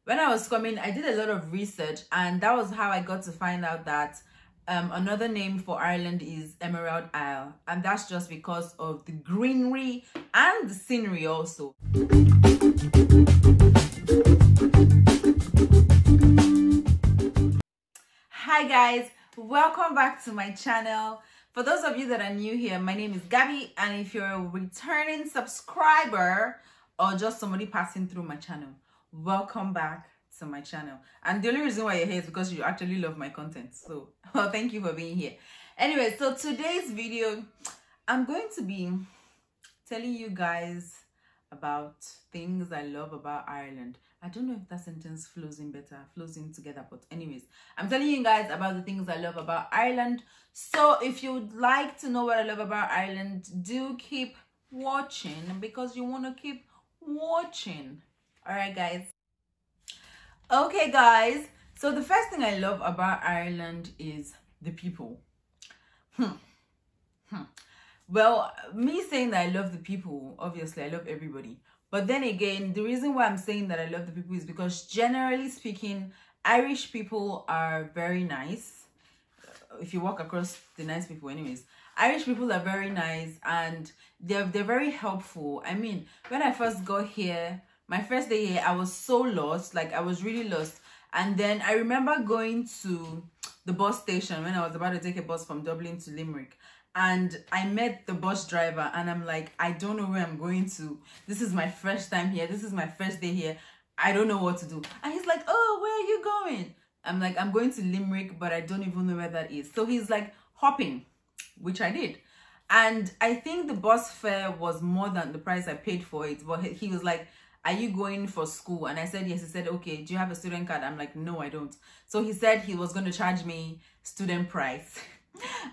when I was coming, I did a lot of research, and that was how I got to find out that another name for Ireland is Emerald Isle, and that's just because of the greenery and the scenery also. Hi guys, welcome back to my channel. For those of you that are new here, my name is Gabby, and if you're a returning subscriber or just somebody passing through my channel, welcome back to my channel. And the only reason why you're here is because you actually love my content, so well, thank you for being here. Anyway, so today's video, I'm going to be telling you guys about things I love about Ireland. I don't know if that sentence flows in together, but anyways, I'm telling you guys about the things I love about Ireland. So if you'd like to know what I love about Ireland, do keep watching, because you want to keep watching. All right guys. Okay guys, so the first thing I love about Ireland is the people. Well, me saying that I love the people, obviously I love everybody. But then again, the reason why I'm saying that I love the people is because generally speaking, Irish people are very nice. If you walk across the nice people anyways, Irish people are very nice, and they're very helpful. I mean, when I first got here, my first day here, I was so lost, like I was really lost. And then I remember going to the bus station when I was about to take a bus from Dublin to Limerick. And I met the bus driver, and I'm like, I don't know where I'm going to. This is my first time here. This is my first day here. I don't know what to do. And he's like, oh, where are you going? I'm like, I'm going to Limerick, but I don't even know where that is. So he's like, hopping, which I did. And I think the bus fare was more than the price I paid for it. But he was like, are you going for school? And I said, yes. He said, okay, do you have a student card? I'm like, no, I don't. So he said he was going to charge me student price.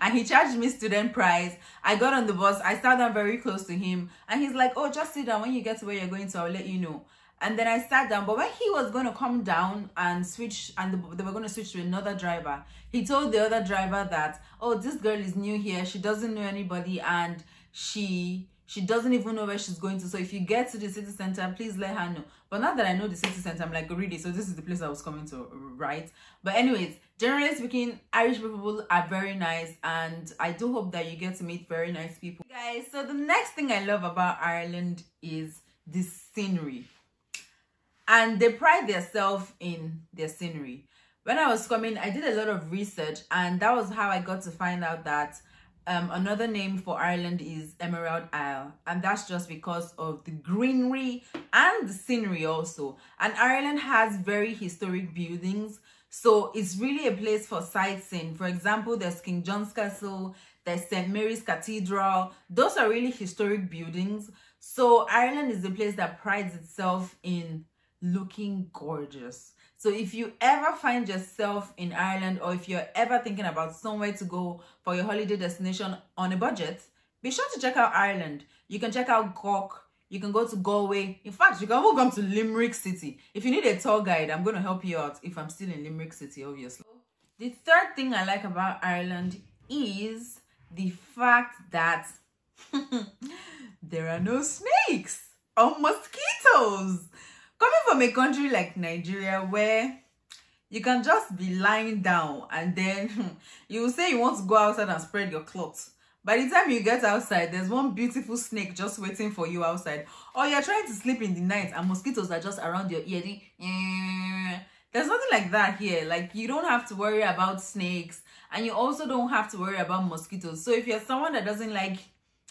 And he charged me student price. I got on the bus. I sat down very close to him. And he's like, oh, just sit down. When you get to where you're going to, I'll let you know. And then I sat down. But when he was going to come down and switch, and they were going to switch to another driver, he told the other driver that, oh, this girl is new here. She doesn't know anybody, and she doesn't even know where she's going to. So if you get to the city center, please let her know. But now that I know the city center, I'm like, really? So this is the place I was coming to, right? But anyways, generally speaking, Irish people are very nice, and I do hope that you get to meet very nice people. Guys, so the next thing I love about Ireland is the scenery. And they pride themselves in their scenery. When I was coming, I did a lot of research, and that was how I got to find out that another name for Ireland is Emerald Isle, and that's just because of the greenery and the scenery also. And Ireland has very historic buildings, so it's really a place for sightseeing. For example, there's King John's Castle, there's St. Mary's Cathedral. Those are really historic buildings. So Ireland is a place that prides itself in looking gorgeous. So if you ever find yourself in Ireland, or if you're ever thinking about somewhere to go for your holiday destination on a budget, be sure to check out Ireland. You can check out Cork. You can go to Galway. In fact, you can even come to Limerick City. If you need a tour guide, I'm going to help you out if I'm still in Limerick City, obviously. The third thing I like about Ireland is the fact that there are no snakes or mosquitoes. Coming from a country like Nigeria, where you can just be lying down and then you will say you want to go outside and spread your clothes. By the time you get outside, there's one beautiful snake just waiting for you outside. Or you're trying to sleep in the night and mosquitoes are just around your ear. There's nothing like that here. Like, you don't have to worry about snakes, and you also don't have to worry about mosquitoes. So if you're someone that doesn't like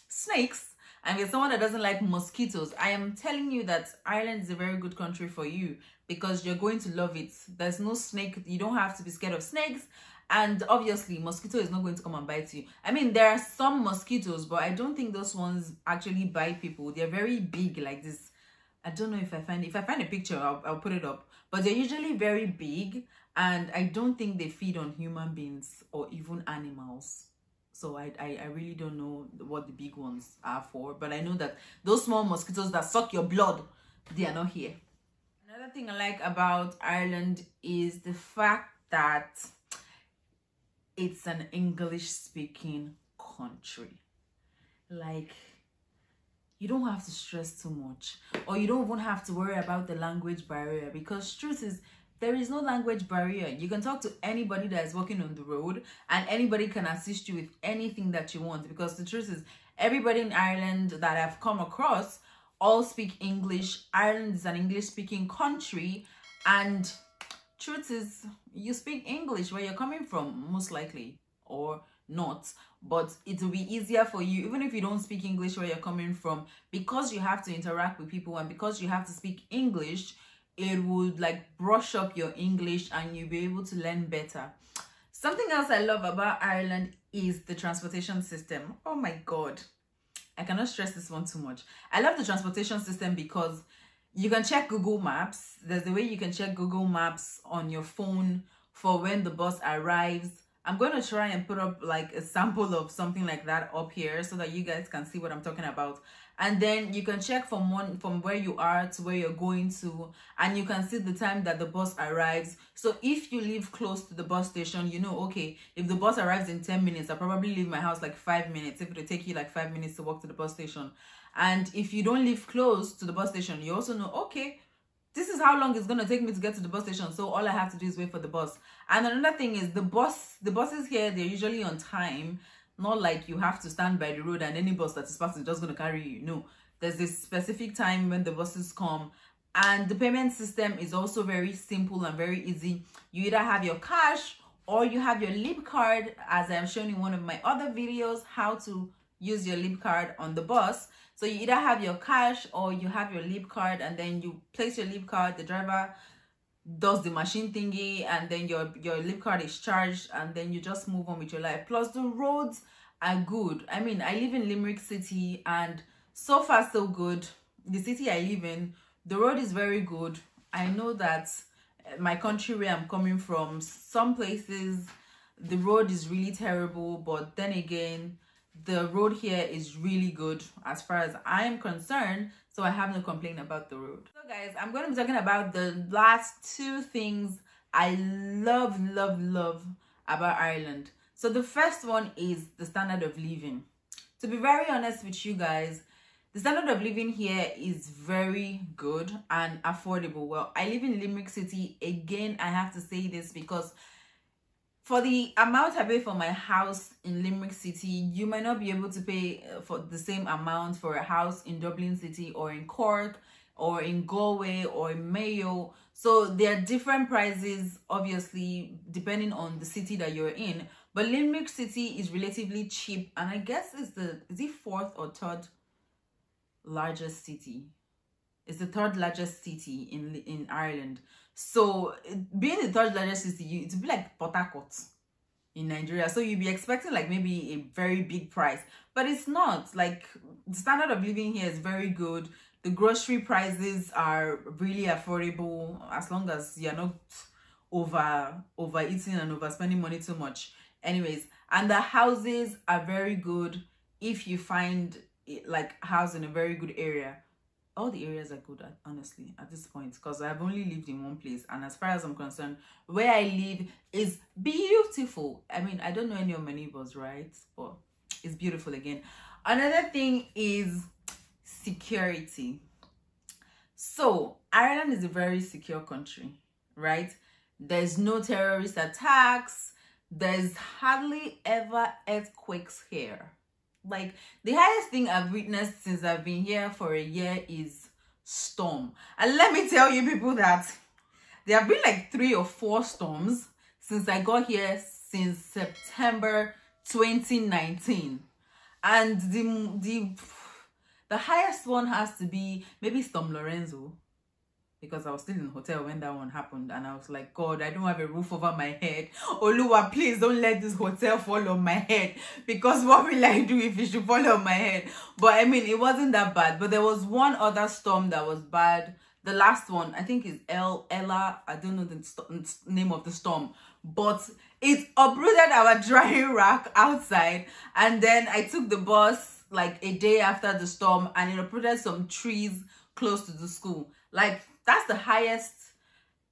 snakes, and if someone that doesn't like mosquitoes, I am telling you that Ireland is a very good country for you, because you're going to love it. There's no snake. You don't have to be scared of snakes. And obviously, mosquito is not going to come and bite you. I mean, there are some mosquitoes, but I don't think those ones actually bite people. They're very big like this. I don't know if I find a picture, I'll put it up. But they're usually very big, and I don't think they feed on human beings or even animals. So I really don't know what the big ones are for, but I know that those small mosquitoes that suck your blood, they are not here. Another thing I like about Ireland is the fact that it's an English-speaking country. Like, you don't have to stress too much, or you don't even have to worry about the language barrier, because truth is, there is no language barrier. You can talk to anybody that is walking on the road, and anybody can assist you with anything that you want, because the truth is, everybody in Ireland that I've come across all speak English. Ireland is an English speaking country, and truth is, you speak English where you're coming from, most likely, or not, but it will be easier for you, even if you don't speak English where you're coming from, because you have to interact with people and because you have to speak English. It would like brush up your English and you'll be able to learn better. Something else I love about Ireland is the transportation system. Oh my God, I cannot stress this one too much. I love the transportation system because you can check Google Maps. There's a way you can check Google Maps on your phone for when the bus arrives. I'm going to try and put up like a sample of something like that up here so that you guys can see what I'm talking about. And then you can check from where you are to where you're going to, and you can see the time that the bus arrives. So if you live close to the bus station, you know, okay, if the bus arrives in 10 minutes, I'll probably leave my house like 5 minutes, if it'll take you like 5 minutes to walk to the bus station. And if you don't live close to the bus station, you also know, okay, this is how long it's going to take me to get to the bus station, so all I have to do is wait for the bus. And another thing is the buses here, they're usually on time. Not like you have to stand by the road and any bus that is passing is just going to carry you. No, there's this specific time when the buses come. And the payment system is also very simple and very easy. You either have your cash or you have your Leap card, as I've shown in one of my other videos, how to use your Leap card on the bus. So you either have your cash or you have your Leap card, and then you place your Leap card, the driver does the machine thingy, and then your Leap card is charged, and then you just move on with your life. Plus the roads are good. I mean, I live in Limerick City, and so far so good. The city I live in, the road is very good. I know that my country where I'm coming from, some places the road is really terrible, but then again, the road here is really good as far as I am concerned, so I have no complaint about the road. So guys, I'm going to be talking about the last two things I love about Ireland. So the first one is the standard of living. To be very honest with you guys, the standard of living here is very good and affordable. Well, I live in Limerick City. Again, I have to say this because for the amount I pay for my house in Limerick City, you might not be able to pay for the same amount for a house in Dublin City or in Cork or in Galway or in Mayo. So there are different prices, obviously, depending on the city that you're in. But Limerick City is relatively cheap, and I guess is it fourth or third largest city? It's the third largest city in Ireland. So being the third largest city, it would be like Port Harcourt in Nigeria. So you'd be expecting like maybe a very big price, but it's not. Like, the standard of living here is very good. The grocery prices are really affordable, as long as you're not overeating and overspending money too much. Anyways, and the houses are very good if you find it, like, house in a very good area. All the areas are good, honestly, at this point, because I've only lived in one place, and as far as I'm concerned, where I live is beautiful. I mean, I don't know any of my neighbors, right? But it's beautiful again. Another thing is security. So Ireland is a very secure country, right? There's no terrorist attacks. There's hardly ever earthquakes here. Like, the highest thing I've witnessed since I've been here for a year is storm. And let me tell you people that there have been like 3 or 4 storms since I got here, since September 2019. And the highest one has to be maybe Storm Lorenzo, because I was still in the hotel when that one happened, and I was like, God, I don't have a roof over my head. Oluwa, please don't let this hotel fall on my head, because what will I do if it should fall on my head? But I mean, it wasn't that bad. But there was one other storm that was bad. The last one, I think, is Ella. I don't know the name of the storm, but it uprooted our drying rack outside. And then I took the bus like a day after the storm, and it uprooted some trees close to the school. Like, that's the highest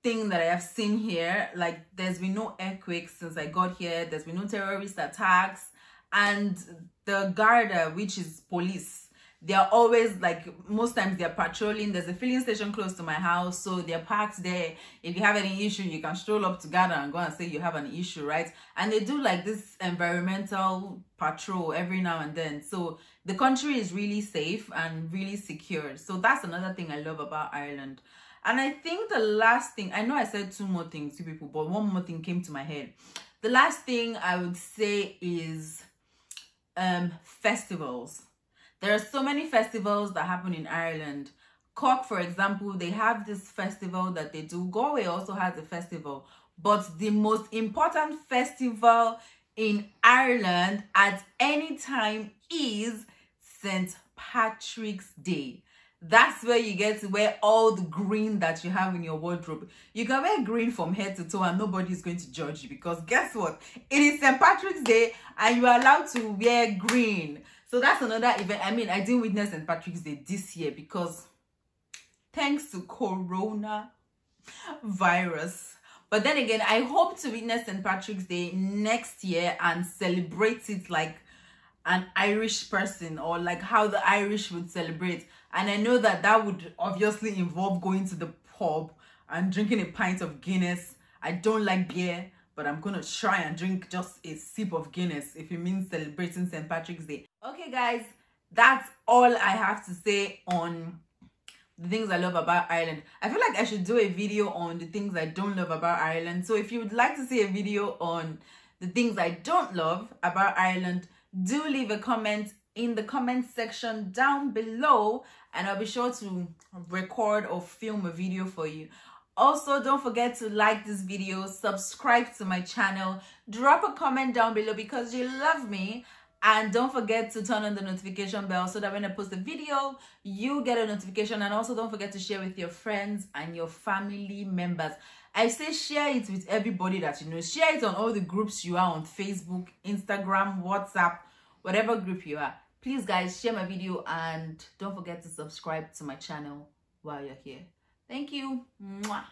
thing that I have seen here. Like, there's been no earthquakes since I got here. There's been no terrorist attacks. And the Garda, which is police, they're always like, most times they're patrolling. There's a filling station close to my house, so they're parked there. If you have any issue, you can stroll up together and go and say you have an issue, right? And they do like this environmental patrol every now and then. So the country is really safe and really secure. So that's another thing I love about Ireland. And I think the last thing, I know I said two more things to people, but one more thing came to my head. The last thing I would say is festivals. There are so many festivals that happen in Ireland. Cork, for example, they have this festival that they do. Galway also has a festival. But the most important festival in Ireland at any time is St. Patrick's Day. That's where you get to wear all the green that you have in your wardrobe. You can wear green from head to toe and nobody's going to judge you, because guess what? It is St. Patrick's Day and you are allowed to wear green. So that's another event. I mean, I didn't witness St. Patrick's Day this year because thanks to coronavirus. But then again, I hope to witness St. Patrick's Day next year and celebrate it like an Irish person, or like how the Irish would celebrate. And I know that that would obviously involve going to the pub and drinking a pint of Guinness. I don't like beer, but I'm gonna try and drink just a sip of Guinness if it means celebrating St. Patrick's Day. Okay guys, that's all I have to say on the things I love about Ireland. I feel like I should do a video on the things I don't love about Ireland. So if you would like to see a video on the things I don't love about Ireland, do leave a comment in the comment section down below and I'll be sure to record or film a video for you. Also, don't forget to like this video, subscribe to my channel, drop a comment down below because you love me, and don't forget to turn on the notification bell so that when I post a video, you get a notification. And also don't forget to share with your friends and your family members. I say share it with everybody that you know. Share it on all the groups you are on: Facebook, Instagram, WhatsApp, whatever group you are. Please guys, share my video and don't forget to subscribe to my channel while you're here. Thank you. Mwah.